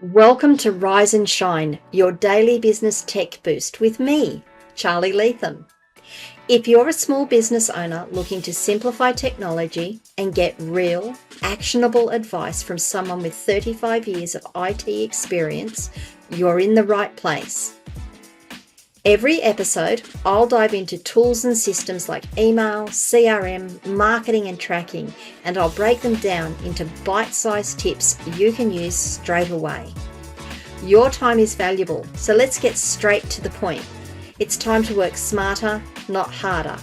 Welcome to Rise and Shine, your daily business tech boost with me, Charly Leetham. If you're a small business owner looking to simplify technology and get real, actionable advice from someone with 35 years of IT experience, you're in the right place. Every episode, I'll dive into tools and systems like email, CRM, marketing and tracking, and I'll break them down into bite-sized tips you can use straight away. Your time is valuable, so let's get straight to the point. It's time to work smarter, not harder.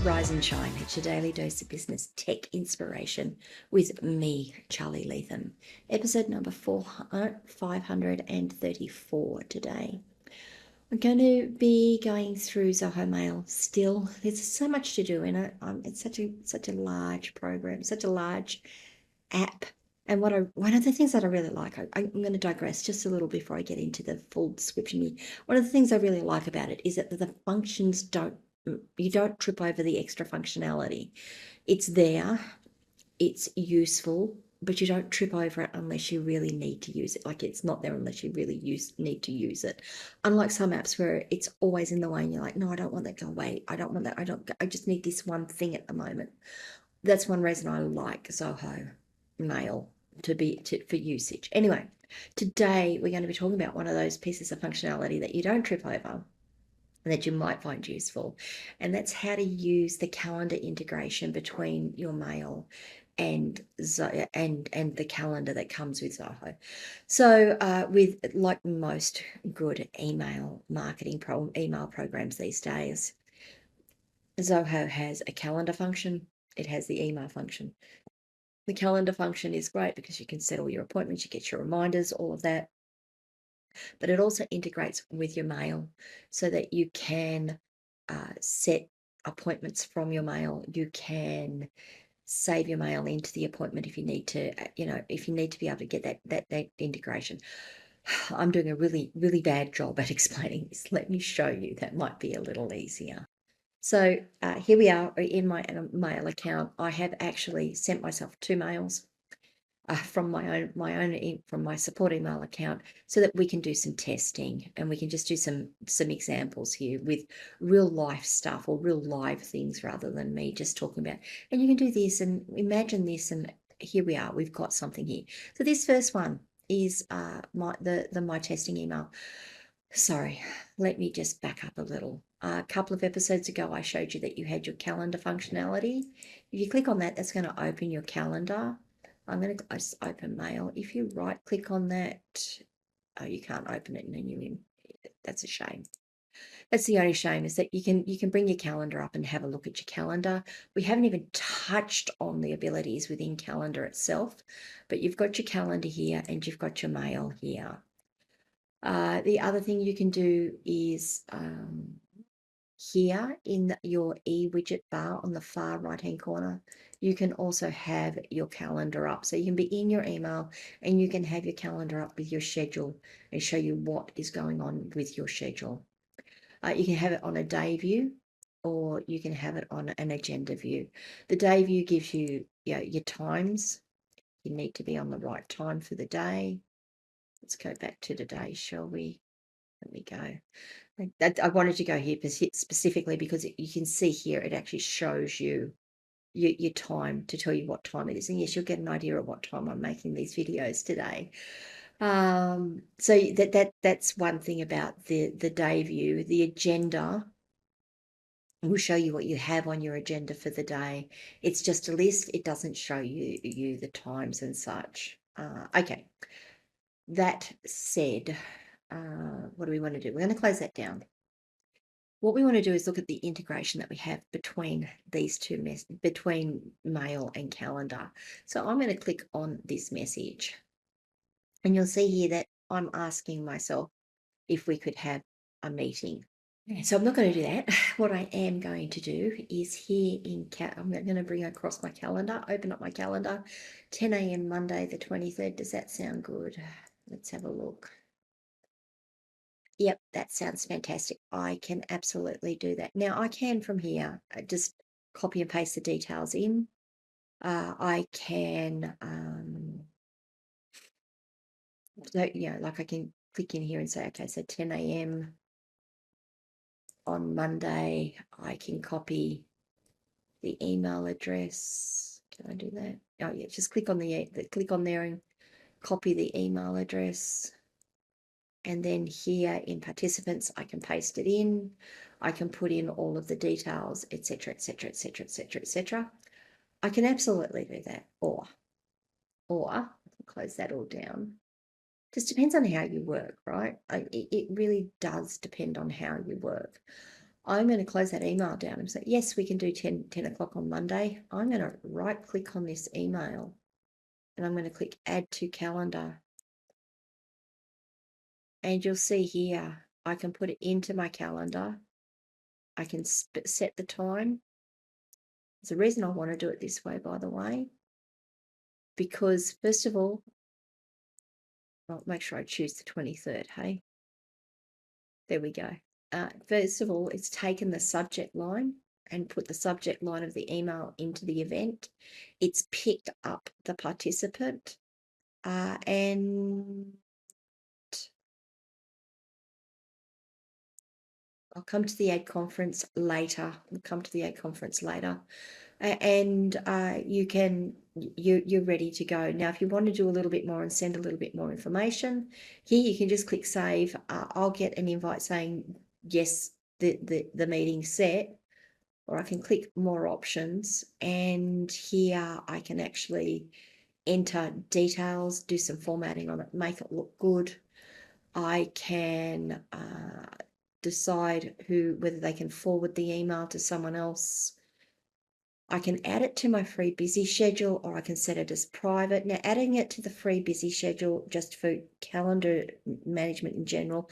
Rise and Shine, it's your daily dose of business tech inspiration with me, Charly Leetham. Episode number 534 today. We're going to be going through Zoho Mail still. There's so much to do in it. It's such a large program, such a large app. And one of the things that I really like, I'm going to digress just a little before I get into the full description. One of the things I really like about it is that the functions you don't trip over the extra functionality. It's there, it's useful, but you don't trip over it unless you really need to use it. Like, it's not there unless you really need to use it. Unlike some apps where it's always in the way and you're like, no, I don't want that, go away. I don't want that. I just need this one thing at the moment. That's one reason I like Zoho Mail for usage. Anyway, today we're going to be talking about one of those pieces of functionality that you don't trip over and that you might find useful, and that's how to use the calendar integration between your mail and the calendar that comes with Zoho. So with, like most good email programs these days, Zoho has a calendar function. It has the email function. The calendar function is great because you can set all your appointments, you get your reminders, all of that. But it also integrates with your mail so that you can set appointments from your mail. You can save your mail into the appointment if you need to, if you need to be able to get that integration. I'm doing a really, really bad job at explaining this. Let me show you. That might be a little easier. So here we are in my mail account. I have actually sent myself 2 mails from from my support email account, so that we can do some testing and we can just do some examples here with real life stuff, or real live things, rather than me just talking about, and you can do this and imagine this, and here we are, we've got something here. So this first one is my testing email. Sorry, let me just back up a little. A couple of episodes ago, I showed you that you had your calendar functionality. If you click on that, that's going to open your calendar. I'm going to open mail. If you right click on that, oh, you can't open it in a new. That's a shame. That's the only shame, is that you can bring your calendar up and have a look at your calendar. We haven't even touched on the abilities within calendar itself, but you've got your calendar here and you've got your mail here. The other thing you can do is here in your e-widget bar on the far right-hand corner, you can also have your calendar up. So you can be in your email and you can have your calendar up with your schedule and show you what is going on with your schedule. You can have it on a day view, or you can have it on an agenda view. The day view gives you, your times. You need to be on the right time for the day. Let's go back to today, shall we? Let me go. I wanted to go here specifically because you can see here it actually shows you your time to tell you what time it is. And yes, you'll get an idea of what time I'm making these videos today. So that's one thing about the day view. The agenda will show you what you have on your agenda for the day. It's just a list. It doesn't show you the times and such. Okay. That said, what do we want to do? We're going to close that down. What we want to do is look at the integration that we have between these two between mail and calendar. So I'm going to click on this message, and you'll see here that I'm asking myself if we could have a meeting. So I'm not going to do that. What I am going to do is here I'm going to bring across my calendar, open up my calendar, 10 a.m. Monday the 23rd. Does that sound good? Let's have a look. Yep, that sounds fantastic. I can absolutely do that. Now I can from here just copy and paste the details in. I can, so, like I can click in here and say, okay, so 10 a.m. on Monday, I can copy the email address. Can I do that? Oh yeah, just click on click on there and copy the email address. And then here in participants, I can paste it in. I can put in all of the details, etc., etc., etc., etc., etc. I can absolutely do that. Or close that all down. Just depends on how you work, right? It really does depend on how you work. I'm going to close that email down and say, yes, we can do 10 o'clock on Monday. I'm going to right click on this email and I'm going to click add to calendar. And you'll see here, I can put it into my calendar. I can set the time. There's a reason I want to do it this way, by the way, because first of all, I'll make sure I choose the 23rd, hey? There we go. First of all, it's taken the subject line and put the subject line of the email into the event. It's picked up the participant and I'll come to the ad conference later. And you're ready to go. Now, if you want to do a little bit more and send a little bit more information, here you can just click save. I'll get an invite saying yes, the meeting's set, or I can click more options, and here I can actually enter details, do some formatting on it, make it look good. I can decide whether they can forward the email to someone else. I can add it to my free busy schedule, or I can set it as private. Now, adding it to the free busy schedule, just for calendar management in general,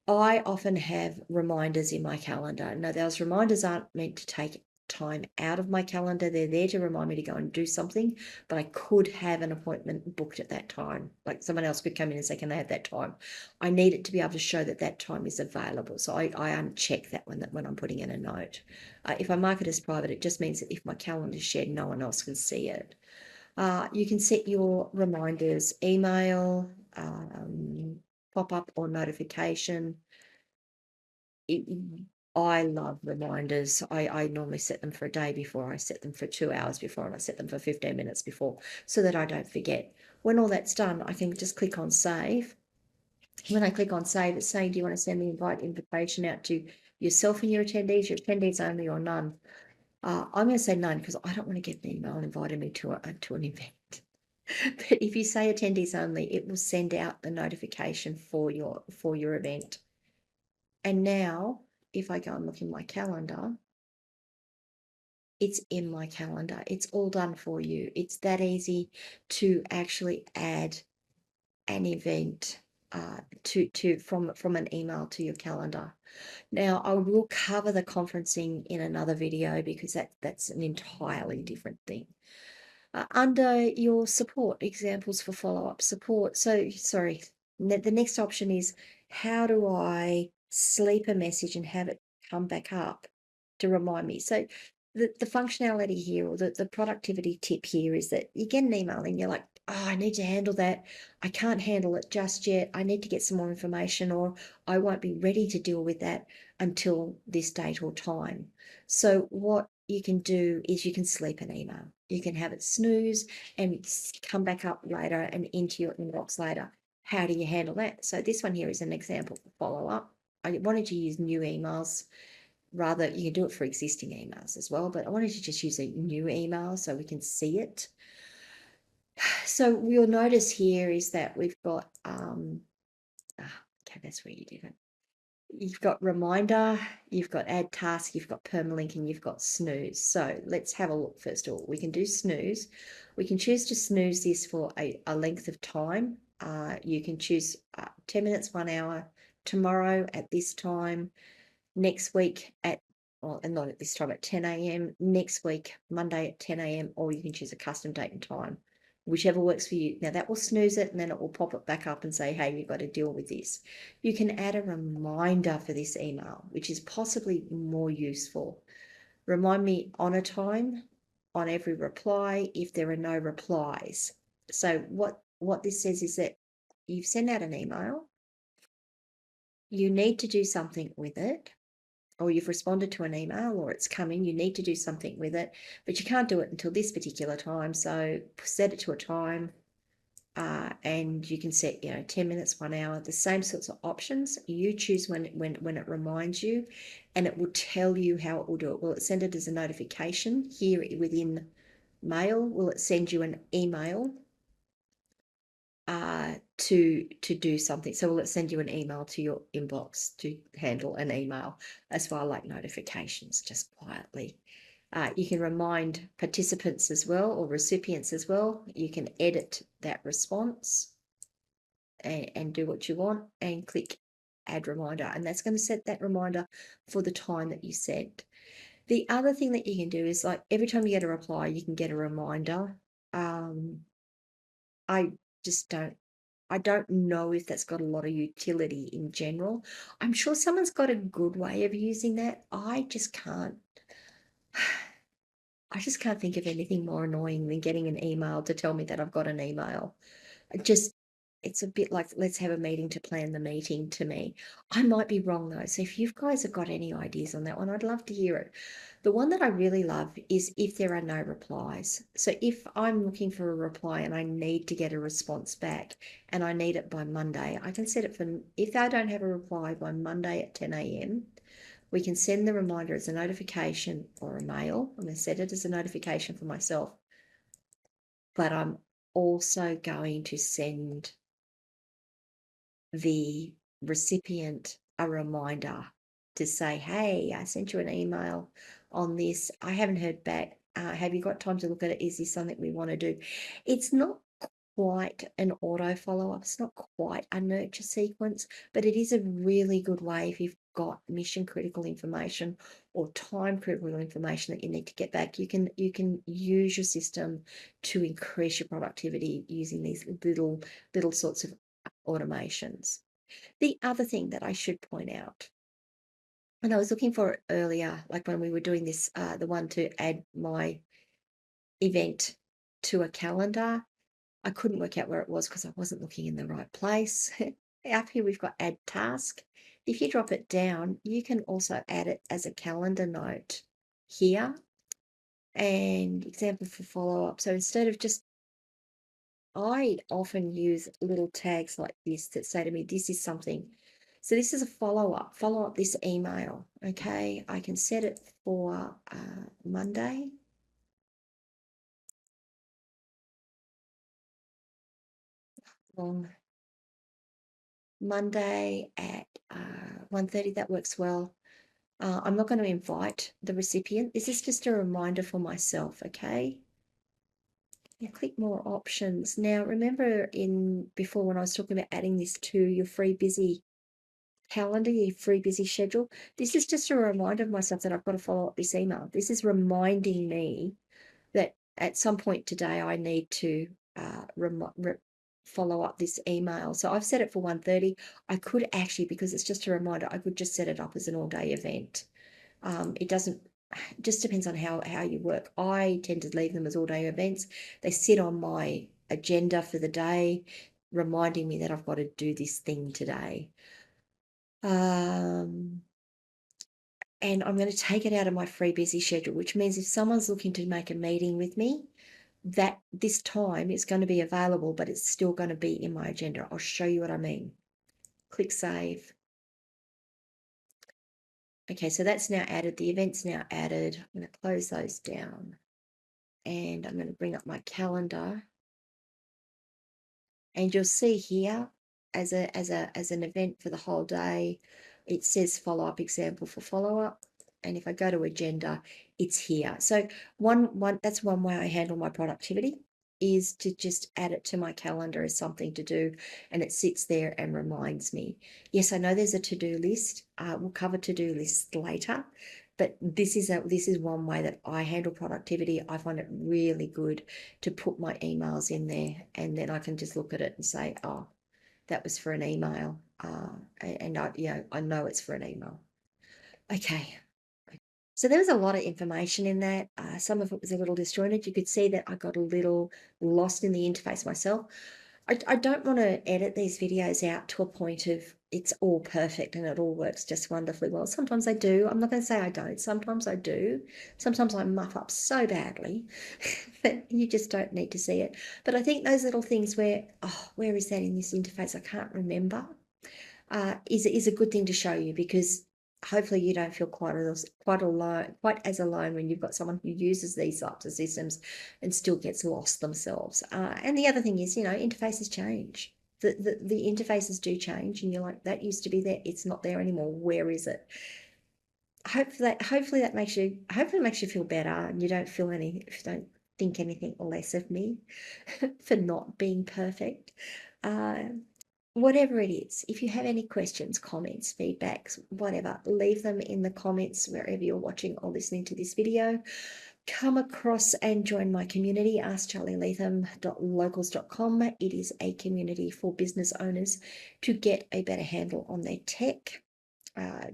I often have reminders in my calendar. Now, those reminders aren't meant to take time out of my calendar. They're there to remind me to go and do something, but I could have an appointment booked at that time. Like someone else could come in and say, can they have that time? I need it to be able to show that that time is available. So I uncheck that when I'm putting in a note. If I mark it as private, it just means that if my calendar is shared, no one else can see it. You can set your reminders, email, pop-up or notification. I love reminders. I normally set them for a day before, I set them for 2 hours before, and I set them for 15 minutes before so that I don't forget. When all that's done, I can just click on save. When I click on save, it's saying, do you want to send the invitation out to yourself and your attendees only, or none? I'm going to say none because I don't want to get an email inviting me to an event. But if you say attendees only, it will send out the notification for your event. And now, if I go and look in my calendar, it's in my calendar. It's all done for you. It's that easy to actually add an event from an email to your calendar. Now, I will cover the conferencing in another video because that's an entirely different thing. Under your support, examples for follow-up support. So, sorry, the next option is, how do I sleep a message and have it come back up to remind me? So the functionality here, or the productivity tip here, is that you get an email and you're like, oh, I need to handle that. I can't handle it just yet. I need to get some more information, or I won't be ready to deal with that until this date or time. So what you can do is you can sleep an email. You can have it snooze and come back up later and into your inbox later. How do you handle that? So this one here is an example for follow-up. I wanted to use new emails. Rather, you can do it for existing emails as well, but I wanted to just use a new email so we can see it. So we'll notice here is that we've got, okay, that's where you did it. You've got reminder, you've got add task, you've got permalink, and you've got snooze. So let's have a look first of all. We can do snooze. We can choose to snooze this for a length of time. You can choose 10 minutes, 1 hour, tomorrow at this time, next week and not at this time, at 10 a.m., next week, Monday at 10 a.m., or you can choose a custom date and time, whichever works for you. Now that will snooze it and then it will pop it back up and say, hey, you've got to deal with this. You can add a reminder for this email, which is possibly more useful. Remind me on a time on every reply if there are no replies. So what this says is that you've sent out an email, you need to do something with it, or you've responded to an email or it's coming, you need to do something with it, but you can't do it until this particular time. So set it to a time, and you can set 10 minutes, 1 hour, the same sorts of options. You choose when it reminds you, and it will tell you how it will do it. Will it send it as a notification here within Mail? Will it send you an email to do something? So will it send you an email to your inbox to handle an email as far like notifications, just quietly? You can remind participants as well, or recipients as well. You can edit that response and do what you want, and click add reminder, and that's going to set that reminder for the time that you sent. The other thing that you can do is, like, every time you get a reply, you can get a reminder. I just don't know if that's got a lot of utility in general. I'm sure someone's got a good way of using that. I just can't think of anything more annoying than getting an email to tell me that I've got an email. Just, it's a bit like, let's have a meeting to plan the meeting to me. I might be wrong though. So if you guys have got any ideas on that one, I'd love to hear it. The one that I really love is if there are no replies. So if I'm looking for a reply and I need to get a response back and I need it by Monday, I can set it for, if I don't have a reply by Monday at 10 a.m., we can send the reminder as a notification or a mail. I'm going to set it as a notification for myself, but I'm also going to send the recipient a reminder to say, hey, I sent you an email on this. I haven't heard back. Have you got time to look at it? Is this something we want to do? It's not quite an auto follow-up. It's not quite a nurture sequence, but it is a really good way if you've got mission critical information or time critical information that you need to get back. You can use your system to increase your productivity using these little sorts of automations. The other thing that I should point out, and I was looking for it earlier, like when we were doing this, the one to add my event to a calendar, I couldn't work out where it was because I wasn't looking in the right place. Up here we've got add task. If you drop it down, you can also add it as a calendar note here, and example for follow-up. So instead of just, I often use little tags like this that say to me, this is something. So this is a follow up this email. Okay, I can set it for Monday. On Monday at 1:30, that works well. I'm not going to invite the recipient. This is just a reminder for myself, okay? Now click more options. Now remember before when I was talking about adding this to your free busy calendar, your free busy schedule, this is just a reminder of myself that I've got to follow up this email. This is reminding me that at some point today I need to follow up this email. So I've set it for 1:30. I could actually, because it's just a reminder, I could just set it up as an all-day event. It doesn't, just depends on how you work. I tend to leave them as all-day events. They sit on my agenda for the day, reminding me that I've got to do this thing today. And I'm going to take it out of my free busy schedule, which means if someone's looking to make a meeting with me, that this time is going to be available, but it's still going to be in my agenda. I'll show you what I mean. Click save. Okay, so that's now added. The event's now added. I'm going to close those down, and I'm going to bring up my calendar. And you'll see here as an event for the whole day, it says follow-up example for follow-up. And if I go to agenda, it's here. So that's one way I handle my productivity, is to just add it to my calendar as something to do, and it sits there and reminds me. Yes, I know there's a to-do list. We'll cover to-do lists later, but this is one way that I handle productivity. I find it really good to put my emails in there, and then I can just look at it and say, oh, that was for an email. And I know it's for an email. Okay. So there was a lot of information in that. Some of it was a little disjointed. You could see that I got a little lost in the interface myself. I don't want to edit these videos out to a point of it's all perfect and it all works just wonderfully well. Sometimes I do. I'm not going to say I don't. Sometimes I do. Sometimes I muff up so badly that you just don't need to see it. But I think those little things where, oh, where is that in this interface? I can't remember. Is a good thing to show you, because hopefully you don't feel quite as alone when you've got someone who uses these types of systems and still gets lost themselves. And the other thing is, interfaces change. The interfaces do change, and you're like, that used to be there, it's not there anymore. Where is it? Hopefully that makes you feel better, and you don't think anything less of me for not being perfect. Whatever it is, if you have any questions, comments, feedbacks, whatever, leave them in the comments wherever you're watching or listening to this video. Come across and join my community, askcharlyleetham.locals.com. It is a community for business owners to get a better handle on their tech.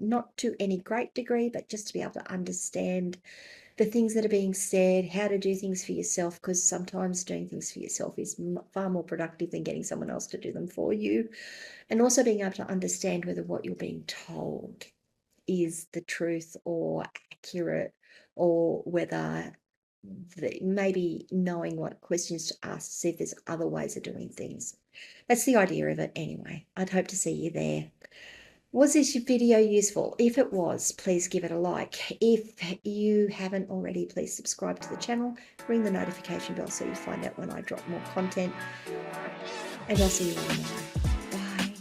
Not to any great degree, but just to be able to understand the things that are being said, how to do things for yourself, because sometimes doing things for yourself is far more productive than getting someone else to do them for you. And also being able to understand whether what you're being told is the truth or accurate, or whether maybe knowing what questions to ask to see if there's other ways of doing things. That's the idea of it anyway. I'd hope to see you there. Was this video useful? If it was, please give it a like. If you haven't already, please subscribe to the channel, ring the notification bell so you find out when I drop more content. And I'll see you all tomorrow. Bye.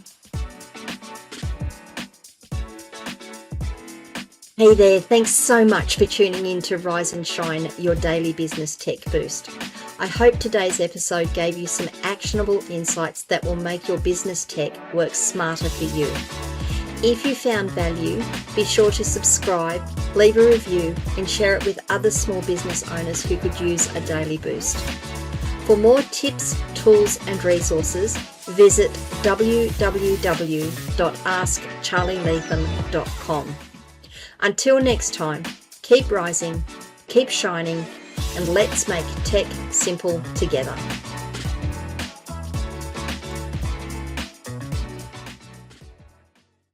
Hey there, thanks so much for tuning in to Rise and Shine, your daily business tech boost. I hope today's episode gave you some actionable insights that will make your business tech work smarter for you. If you found value, be sure to subscribe, leave a review, and share it with other small business owners who could use a daily boost. For more tips, tools, and resources, visit www.askcharlyleetham.com. Until next time, keep rising, keep shining, and let's make tech simple together.